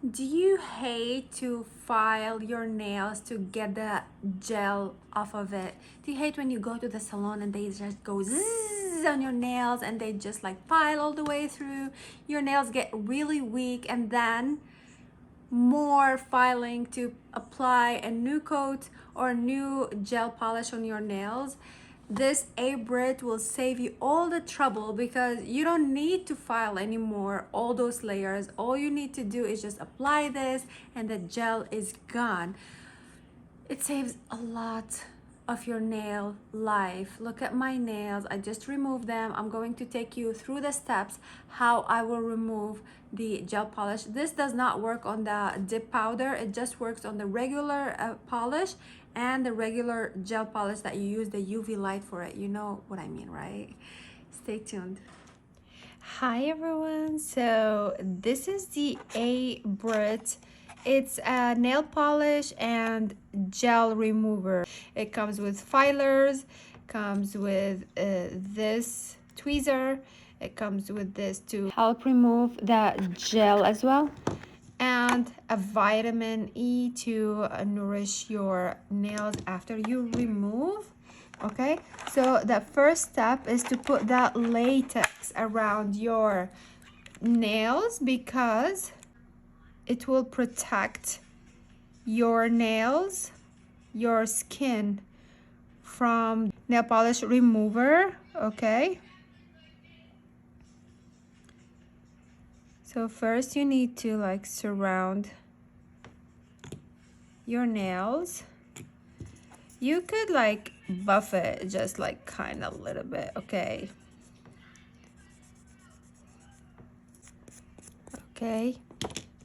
Do you hate to file your nails to get the gel off of it? Do you hate when you go to the salon and they just go zzz on your nails and they just like file all the way through? Your nails get really weak and then more filing to apply a new coat or a new gel polish on your nails. This Abrit will save you all the trouble because you don't need to file anymore all those layers. All you need to do is just apply this and the gel is gone. It saves a lot of your nail life. Look at my nails. I just removed them. I'm going to take you through the steps how I will remove the gel polish. This does not work on the dip powder. It just works on the regular polish and the regular gel polish that you use the UV light for it. You know what I mean, right? Stay tuned. Hi everyone, so this is the Abrit. It's a nail polish and gel remover. It comes with filers, comes with this tweezer, it comes with this to help remove the gel as well, and a vitamin E to nourish your nails after you remove. Okay, so the first step is to put that latex around your nails because it will protect your nails, your skin from nail polish remover. Okay, so first you need to like surround your nails. You could like buff it just like kind of a little bit. Okay,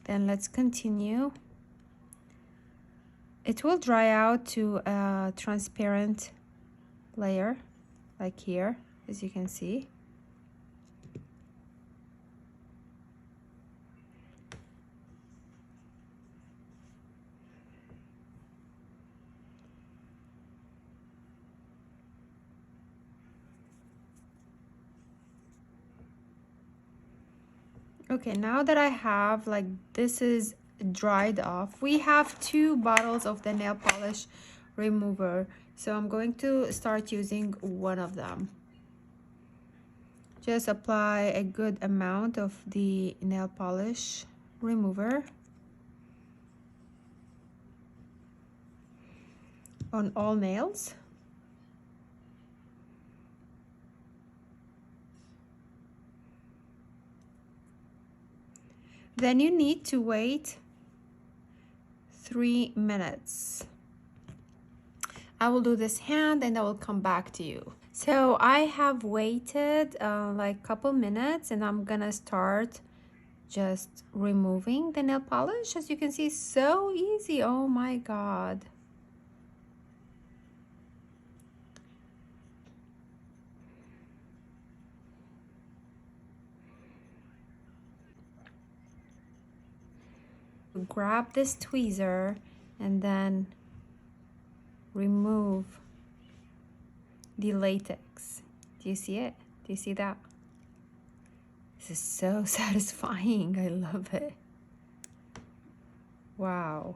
then let's continue. It will dry out to a transparent layer like here, as you can see. Okay, now that I have like this is dried off, we have 2 bottles of the nail polish remover, so I'm going to start using one of them. Just apply a good amount of the nail polish remover on all nails. Then you need to wait 3 minutes. I will do this hand and I will come back to you. So I have waited like a couple minutes and I'm gonna start just removing the nail polish. As you can see, so easy. Oh my God. Grab this tweezer and then remove the latex. Do you see it? Do you see that? This is so satisfying. I love it. Wow.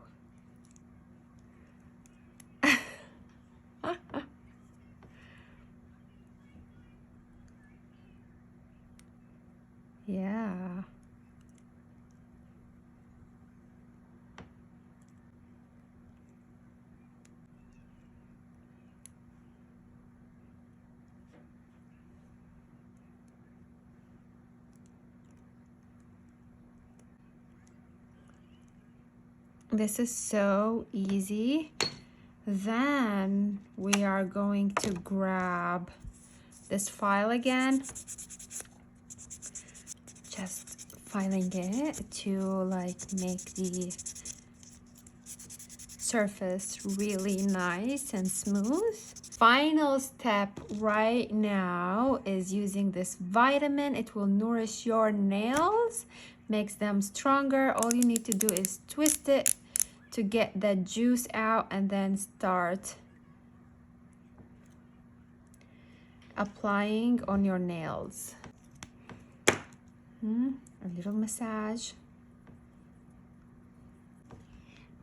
Yeah. This is so easy. Then we are going to grab this file again, just filing it to like make the surface really nice and smooth. Final step right now is using this vitamin. It will nourish your nails, makes them stronger. All you need to do is twist it to get the juice out and then start applying on your nails. A little massage.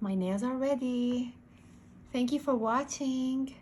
My nails are ready. Thank you for watching.